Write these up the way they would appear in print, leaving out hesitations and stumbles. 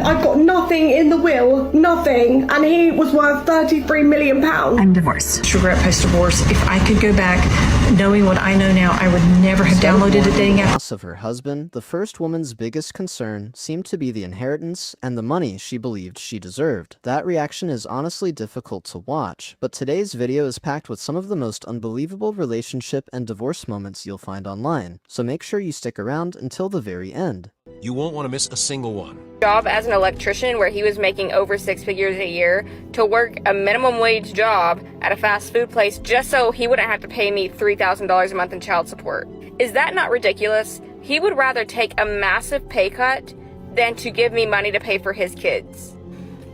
I've got nothing in the will, nothing, and he was worth £33 million. I'm divorced. Regret post-divorce. If I could go back, knowing what I know now, I would never have downloaded a dating app. Loss of her husband, the first woman's biggest concern seemed to be the inheritance and the money she believed she deserved. That reaction is honestly difficult to watch, but today's video is packed with some of the most unbelievable relationship and divorce moments you'll find online, so make sure you stick around until the very end. You won't want to miss a single one. Job as an electrician where he was making over 6 figures a year to work a minimum wage job at a fast food place just so he wouldn't have to pay me $3,000 a month in child support. Is that not ridiculous? He would rather take a massive pay cut than to give me money to pay for his kids.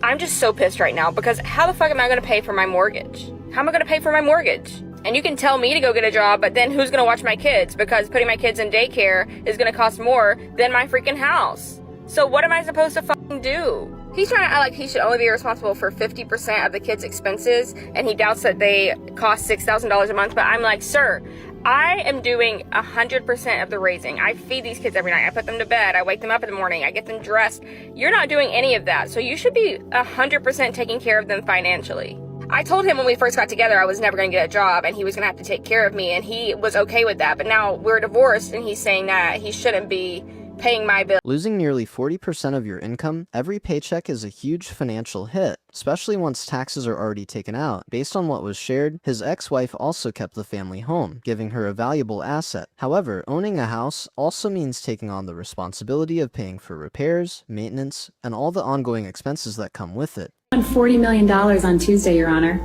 I'm just so pissed right now because how the fuck am I going to pay for my mortgage? How am I going to pay for my mortgage? And you can tell me to go get a job, but then who's going to watch my kids? Because putting my kids in daycare is going to cost more than my freaking house. So what am I supposed to fucking do? He's trying to act like he should only be responsible for 50% of the kids' expenses, and he doubts that they cost $6,000 a month. But I'm like, sir, I am doing 100% of the raising. I feed these kids every night. I put them to bed. I wake them up in the morning. I get them dressed. You're not doing any of that. So you should be 100% taking care of them financially. I told him when we first got together I was never going to get a job and he was going to have to take care of me, and he was okay with that. But now we're divorced and he's saying that he shouldn't be paying my bill. Losing nearly 40% of your income, every paycheck is a huge financial hit, especially once taxes are already taken out. Based on what was shared, his ex-wife also kept the family home, giving her a valuable asset. However, owning a house also means taking on the responsibility of paying for repairs, maintenance, and all the ongoing expenses that come with it. $40 million on Tuesday, Your Honor.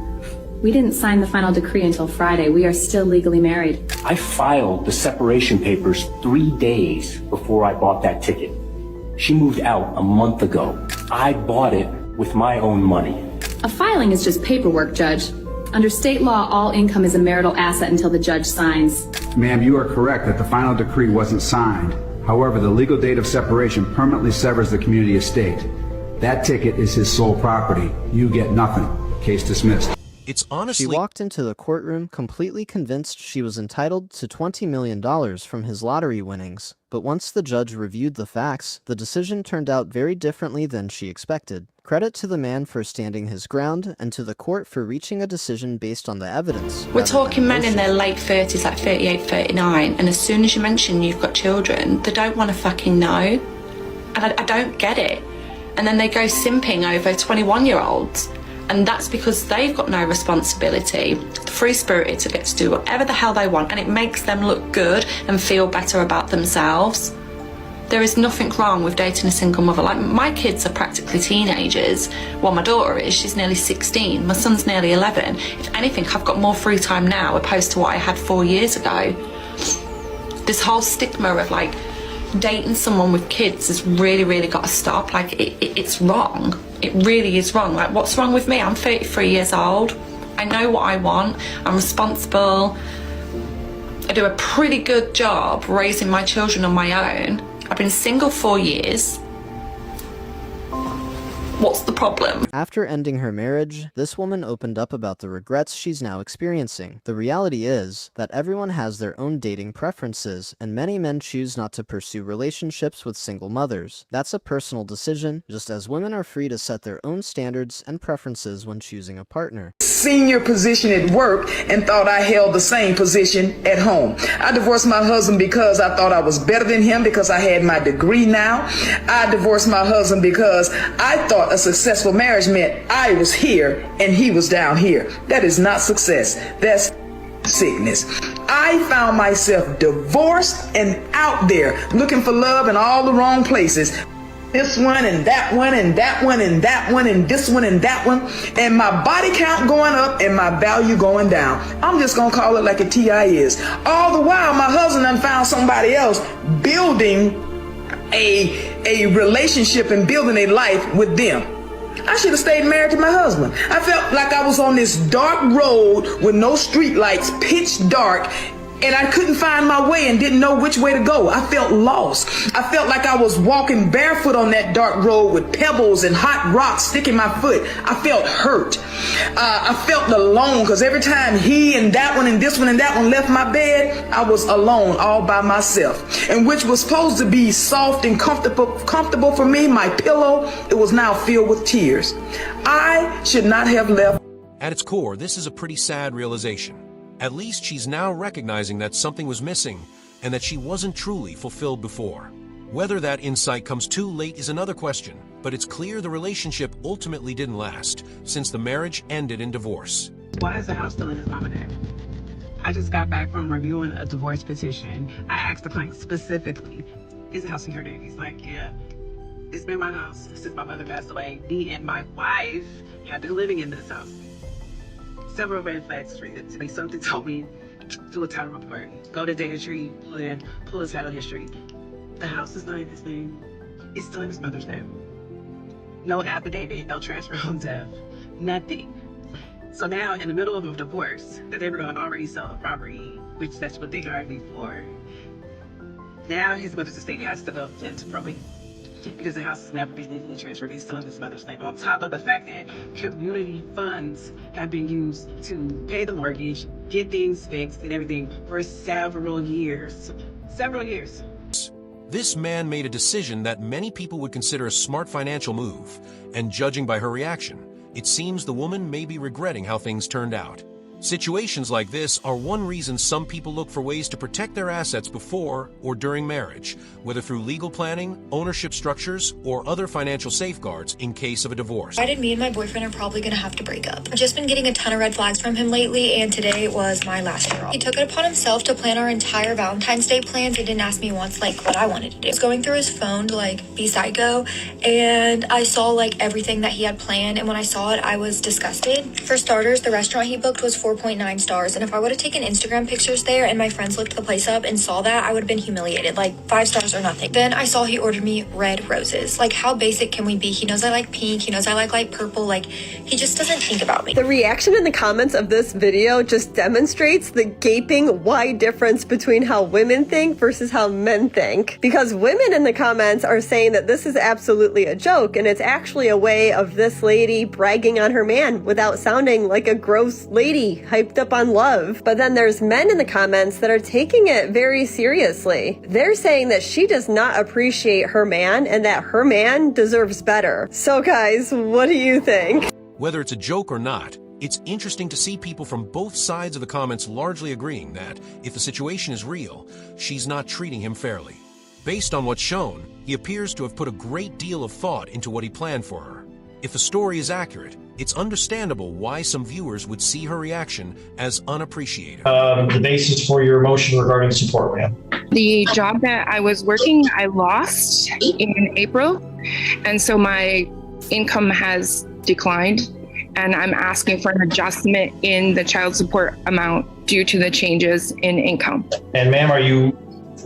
We didn't sign the final decree until Friday. We are still legally married. I filed the separation papers 3 days before I bought that ticket. She moved out a month ago. I bought it with my own money. A filing is just paperwork, Judge. Under state law, all income is a marital asset until the judge signs. Ma'am, you are correct that the final decree wasn't signed. However, the legal date of separation permanently severs the community estate. That ticket is his sole property. You get nothing. Case dismissed. It's honestly... She walked into the courtroom completely convinced she was entitled to $20 million from his lottery winnings. But once the judge reviewed the facts, the decision turned out very differently than she expected. Credit to the man for standing his ground, and to the court for reaching a decision based on the evidence. We're talking men in their late 30s, like 38, 39, and as soon as you mention you've got children, they don't want to fucking know. And I don't get it. And then they go simping over 21-year-olds. And that's because they've got no responsibility. Free-spirited to get to do whatever the hell they want, and it makes them look good and feel better about themselves. There is nothing wrong with dating a single mother. Like, my kids are practically teenagers. Well, my daughter is. She's nearly 16. My son's nearly 11. If anything, I've got more free time now opposed to what I had 4 years ago. This whole stigma of, like, dating someone with kids has really got to stop. Like, it's wrong. It really is wrong. Like, what's wrong with me? I'm 33 years old. I know what I want. I'm responsible. I do a pretty good job raising my children on my own. I've been single 4 years. What's the problem? After ending her marriage, this woman opened up about the regrets she's now experiencing. The reality is that everyone has their own dating preferences, and many men choose not to pursue relationships with single mothers. That's a personal decision, just as women are free to set their own standards and preferences when choosing a partner. Senior position at work and thought I held the same position at home. I divorced my husband because I thought I was better than him because I had my degree now. I divorced my husband because I thought a successful marriage meant I was here and he was down here. That is not success. That's sickness. I found myself divorced and out there looking for love in all the wrong places. This one and that one and that one and that one and this one and that one, and my body count going up and my value going down. I'm just gonna call it like a TI is. All the while my husband done found somebody else building a relationship and building a life with them. I should have stayed married to my husband. I felt like I was on this dark road with no street lights, pitch dark, and I couldn't find my way and didn't know which way to go. I felt lost. I felt like I was walking barefoot on that dark road with pebbles and hot rocks sticking my foot. I felt hurt. I felt alone because every time he and that one and this one and that one left my bed, I was alone all by myself. And which was supposed to be soft and comfortable for me, my pillow, it was now filled with tears. I should not have left. At its core, this is a pretty sad realization. At least she's now recognizing that something was missing and that she wasn't truly fulfilled before. Whether that insight comes too late is another question, but it's clear the relationship ultimately didn't last since the marriage ended in divorce. Why is the house still in his mama name? I just got back from reviewing a divorce petition. I asked the client specifically, is the house in your name? He's like, yeah. It's been my house since my mother passed away. Me and my wife have been living in this house. Several red flags treated to me. Something told me, do a title report. Go to data tree, pull his title history. The house is not in his name. It's still in his mother's name. No affidavit, no transfer on death, nothing. So now, in the middle of a divorce, that they were going to already sell the property, which that's what they hired me for. Now his mother's estate has to go into probate because the house has never been legally transferred. It's still in his mother's name. On top of the fact that community funds have been used to pay the mortgage, get things fixed and everything for several years. Several years. This man made a decision that many people would consider a smart financial move, and judging by her reaction, it seems the woman may be regretting how things turned out. Situations like this are one reason some people look for ways to protect their assets before or during marriage, whether through legal planning, ownership structures, or other financial safeguards in case of a divorce. Decided me and my boyfriend are probably gonna have to break up. I've just been getting a ton of red flags from him lately, and today was my last straw. He took it upon himself to plan our entire Valentine's Day plans. He didn't ask me once, like, what I wanted to do. I was going through his phone to, like, be psycho, and I saw, like, everything that he had planned, and when I saw it, I was disgusted. For starters, the restaurant he booked was 4.9 stars, and if I would have taken Instagram pictures there and my friends looked the place up and saw that, I would have been humiliated, like 5 stars or nothing. Then I saw he ordered me red roses. Like, how basic can we be? He knows I like pink, he knows I like light purple, like, he just doesn't think about me. The reaction in the comments of this video just demonstrates the gaping wide difference between how women think versus how men think. Because women in the comments are saying that this is absolutely a joke, and it's actually a way of this lady bragging on her man without sounding like a gross lady hyped up on love. But then there's men in the comments that are taking it very seriously. They're saying that she does not appreciate her man and that her man deserves better. So guys, what do you think? Whether it's a joke or not, it's interesting to see people from both sides of the comments largely agreeing that, if the situation is real, she's not treating him fairly. Based on what's shown, he appears to have put a great deal of thought into what he planned for her. If the story is accurate, it's understandable why some viewers would see her reaction as unappreciative. The basis for your motion regarding support, ma'am. The job that I was working, I lost in April, and so my income has declined, and I'm asking for an adjustment in the child support amount due to the changes in income. And ma'am, are you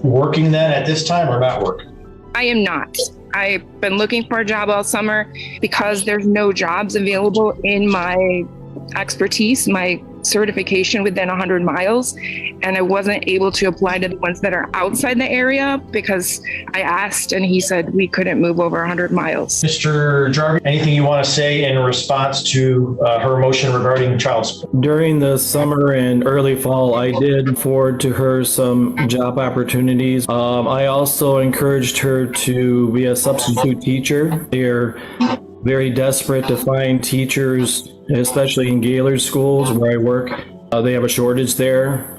working then at this time or not working? I am not. I've been looking for a job all summer because there's no jobs available in my expertise, my certification within 100 miles, and I wasn't able to apply to the ones that are outside the area because I asked and he said we couldn't move over 100 miles. Mr. Jarvie, anything you want to say in response to her motion regarding child support? During the summer and early fall, I did forward to her some job opportunities. I also encouraged her to be a substitute teacher. They're very desperate to find teachers, especially in Gaylord schools where I work. They have a shortage there.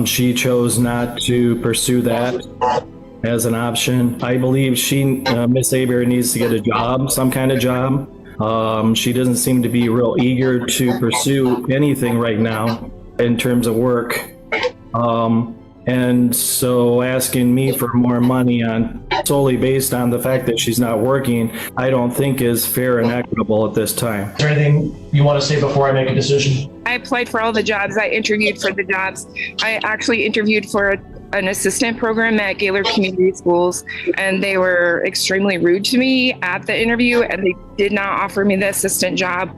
She chose not to pursue that as an option. I believe Miss Aber needs to get a job, some kind of job. She doesn't seem to be real eager to pursue anything right now in terms of work. And so asking me for more money solely based on the fact that she's not working, I don't think is fair and equitable at this time. Is there anything you want to say before I make a decision? I applied for all the jobs. I interviewed for the jobs. I actually interviewed for an assistant program at Gaylord Community Schools, and they were extremely rude to me at the interview, and they did not offer me the assistant job.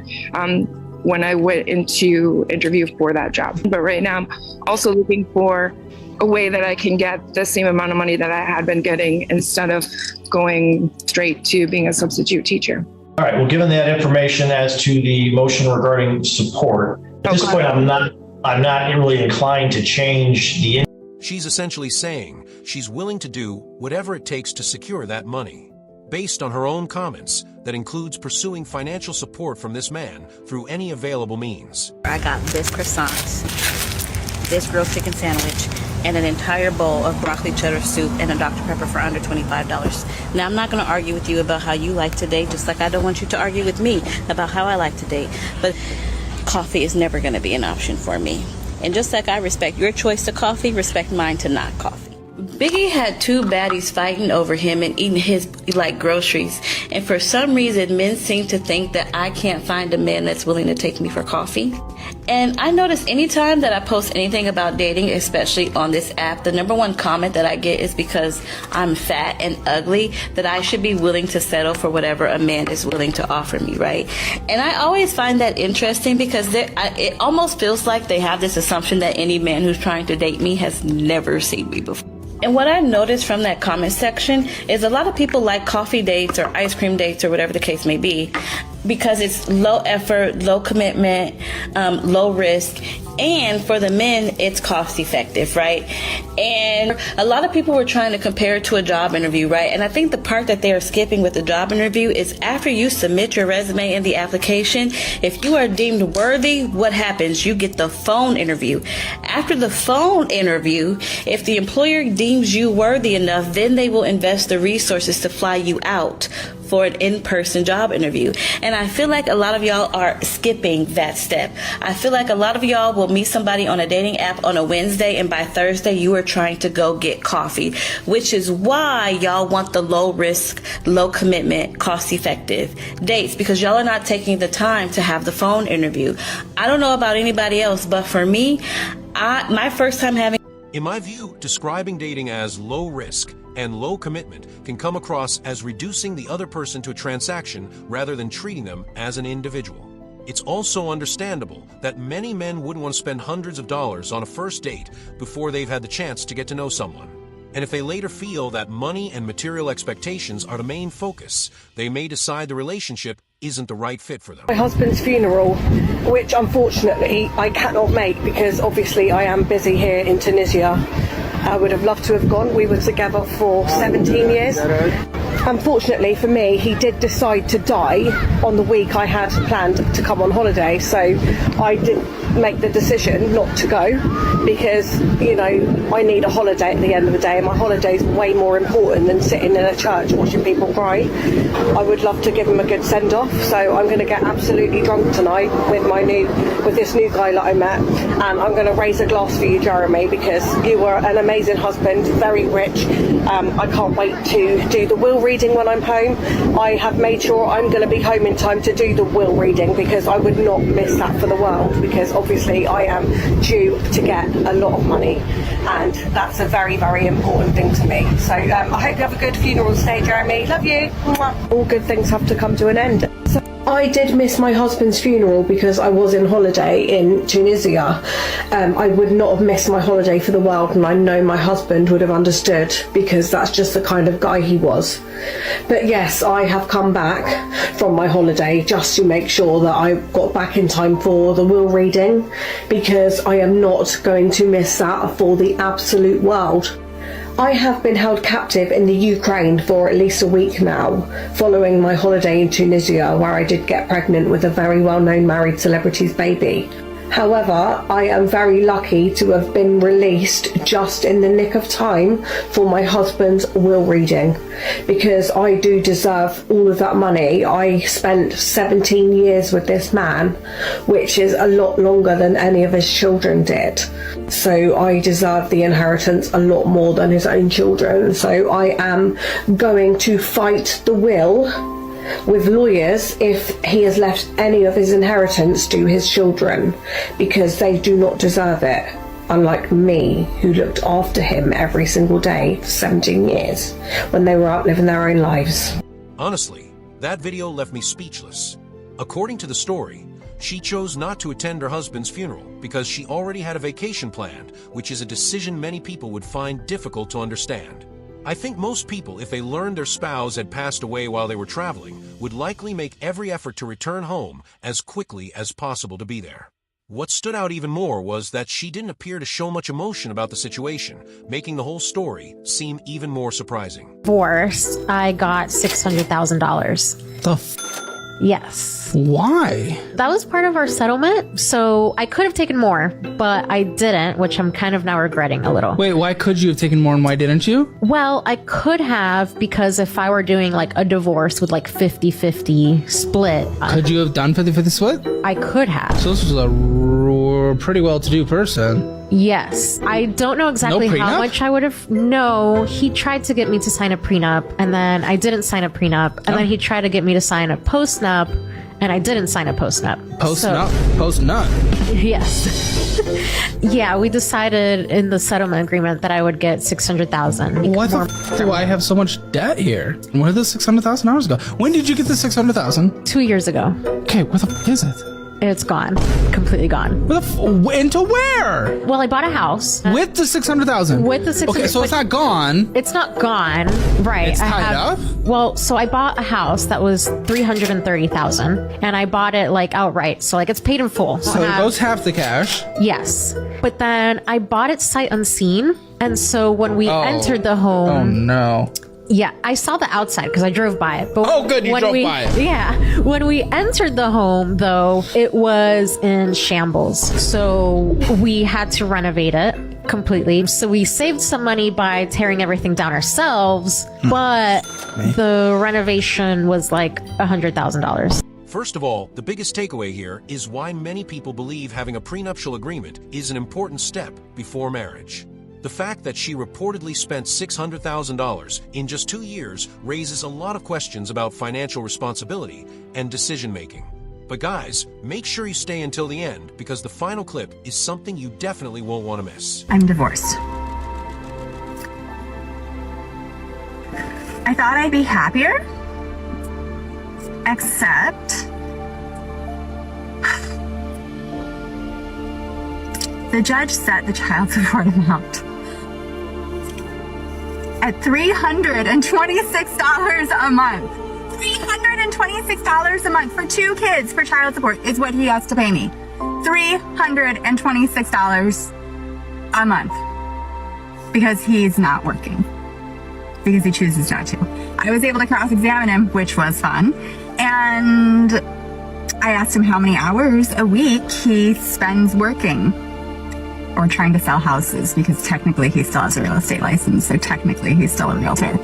when I went into interview for that job. But right now I'm also looking for a way that I can get the same amount of money that I had been getting instead of going straight to being a substitute teacher. All right, well, given that information as to the motion regarding support, at this point, I'm not really inclined to change the. She's essentially saying she's willing to do whatever it takes to secure that money, based on her own comments that includes pursuing financial support from this man through any available means. I got this croissant, this grilled chicken sandwich, and an entire bowl of broccoli cheddar soup and a Dr. Pepper for under $25. Now, I'm not going to argue with you about how you like to date, just like I don't want you to argue with me about how I like to date. But coffee is never going to be an option for me. And just like I respect your choice to coffee, respect mine to not coffee. Biggie had two baddies fighting over him and eating his groceries. And for some reason, men seem to think that I can't find a man that's willing to take me for coffee. And I notice anytime that I post anything about dating, especially on this app, the number one comment that I get is because I'm fat and ugly, that I should be willing to settle for whatever a man is willing to offer me, right? And I always find that interesting because it almost feels like they have this assumption that any man who's trying to date me has never seen me before. And what I noticed from that comment section is a lot of people like coffee dates or ice cream dates or whatever the case may be because it's low effort, low commitment, low risk, and for the men, it's cost effective, right? And a lot of people were trying to compare it to a job interview, right? And I think the part that they are skipping with the job interview is after you submit your resume in the application, if you are deemed worthy, what happens? You get the phone interview. After the phone interview, if the employer deems you worthy enough, then they will invest the resources to fly you out for an in-person job interview. And I feel like a lot of y'all are skipping that step. I feel like a lot of y'all will meet somebody on a dating app on a Wednesday and by Thursday you are trying to go get coffee, which is why y'all want the low risk, low commitment, cost effective dates, because y'all are not taking the time to have the phone interview. I don't know about anybody else, but for me, my first time having. In my view, describing dating as low risk and low commitment can come across as reducing the other person to a transaction rather than treating them as an individual. It's also understandable that many men wouldn't want to spend hundreds of dollars on a first date before they've had the chance to get to know someone. And if they later feel that money and material expectations are the main focus, they may decide the relationship isn't the right fit for them. My husband's funeral, which unfortunately I cannot make because obviously I am busy here in Tunisia. I would have loved to have gone. We were together for 17 years. Unfortunately for me, he did decide to die on the week I had planned to come on holiday, so I didn't make the decision not to go because, you know, I need a holiday at the end of the day, and my holiday is way more important than sitting in a church watching people cry. I would love to give him a good send-off, so I'm going to get absolutely drunk tonight with this new guy that I met, and I'm going to raise a glass for you, Jeremy, because you were an amazing husband, very rich. I can't wait to do the will reading when I'm home. I have made sure I'm going to be home in time to do the will reading because I would not miss that for the world, because obviously I am due to get a lot of money and that's a very, very important thing to me. So I hope you have a good funeral stay, Jeremy. Love you. All good things have to come to an end. So I did miss my husband's funeral because I was in holiday in Tunisia. I would not have missed my holiday for the world, and I know my husband would have understood because that's just the kind of guy he was. But yes, I have come back from my holiday just to make sure that I got back in time for the will reading, because I am not going to miss that for the absolute world. I have been held captive in the Ukraine for at least a week now, following my holiday in Tunisia, where I did get pregnant with a very well-known married celebrity's baby. However, I am very lucky to have been released just in the nick of time for my husband's will reading, because I do deserve all of that money. I spent 17 years with this man, which is a lot longer than any of his children did. So I deserve the inheritance a lot more than his own children. So I am going to fight the will with lawyers if he has left any of his inheritance to his children, because they do not deserve it, unlike me, who looked after him every single day for 17 years when they were out living their own lives. Honestly, that video left me speechless. According to the story, She chose not to attend her husband's funeral because she already had a vacation planned, which is a decision many people would find difficult to understand. I think most people, if they learned their spouse had passed away while they were traveling, would likely make every effort to return home as quickly as possible to be there. What stood out even more was that she didn't appear to show much emotion about the situation, making the whole story seem even more surprising. Divorced, I got $600,000. Yes. Why? That was part of our settlement, so I could have taken more, but I didn't, which I'm kind of now regretting a little. Wait, why could you have taken more and why didn't you? Well, I could have, because if I were doing like a divorce with like 50-50 split. Could you have done 50-50 split? I could have. So this was a pretty well-to-do person. Yes. I don't know exactly how much I would have. No, he tried to get me to sign a prenup, and then I didn't sign a prenup, and then he tried to get me to sign a post-nup, and I didn't sign a post-nup. Post-nup? Post-nup? Yes. Yeah, we decided in the settlement agreement that I would get $600,000. Why the do I have so much debt here? Where did the $600,000 go? When did you get the $600,000? 2 years ago. Okay, where the is it? It's gone. Completely gone. Into where? Well, I bought a house. With the $600,000? With the $600,000. Okay, so it's not gone. It's not gone. Right. It's tied up? Well, so I bought a house that was $330,000 and I bought it like outright. So like it's paid in full. So it goes half the cash. Yes. But then I bought it sight unseen. And so when we entered the home. Oh no. Yeah, I saw the outside because I drove by it. But good, you drove by it. Yeah. When we entered the home, though, it was in shambles. So we had to renovate it completely. So we saved some money by tearing everything down ourselves, but the renovation was like $100,000. First of all, the biggest takeaway here is why many people believe having a prenuptial agreement is an important step before marriage. The fact that she reportedly spent $600,000 in just 2 years raises a lot of questions about financial responsibility and decision-making. But guys, make sure you stay until the end because the final clip is something you definitely won't want to miss. I'm divorced. I thought I'd be happier, except the judge set the child support amount at $326 a month. $326 a month for 2 kids for child support is what he has to pay me. $326 a month. Because he's not working. Because he chooses not to. I was able to cross-examine him, which was fun. And I asked him how many hours a week he spends working. Or trying to sell houses, because technically he still has a real estate license, so technically he's still a realtor.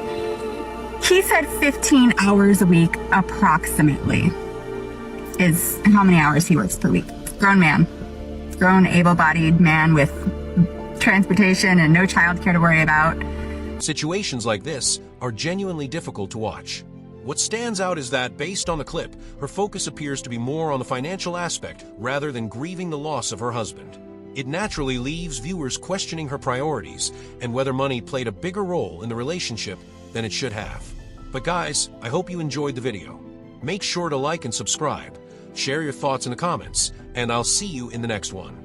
He said 15 hours a week, approximately, is how many hours he works per week. Grown man. Grown, able-bodied man with transportation and no childcare to worry about. Situations like this are genuinely difficult to watch. What stands out is that, based on the clip, her focus appears to be more on the financial aspect rather than grieving the loss of her husband. It naturally leaves viewers questioning her priorities and whether money played a bigger role in the relationship than it should have. But guys, I hope you enjoyed the video. Make sure to like and subscribe, share your thoughts in the comments, and I'll see you in the next one.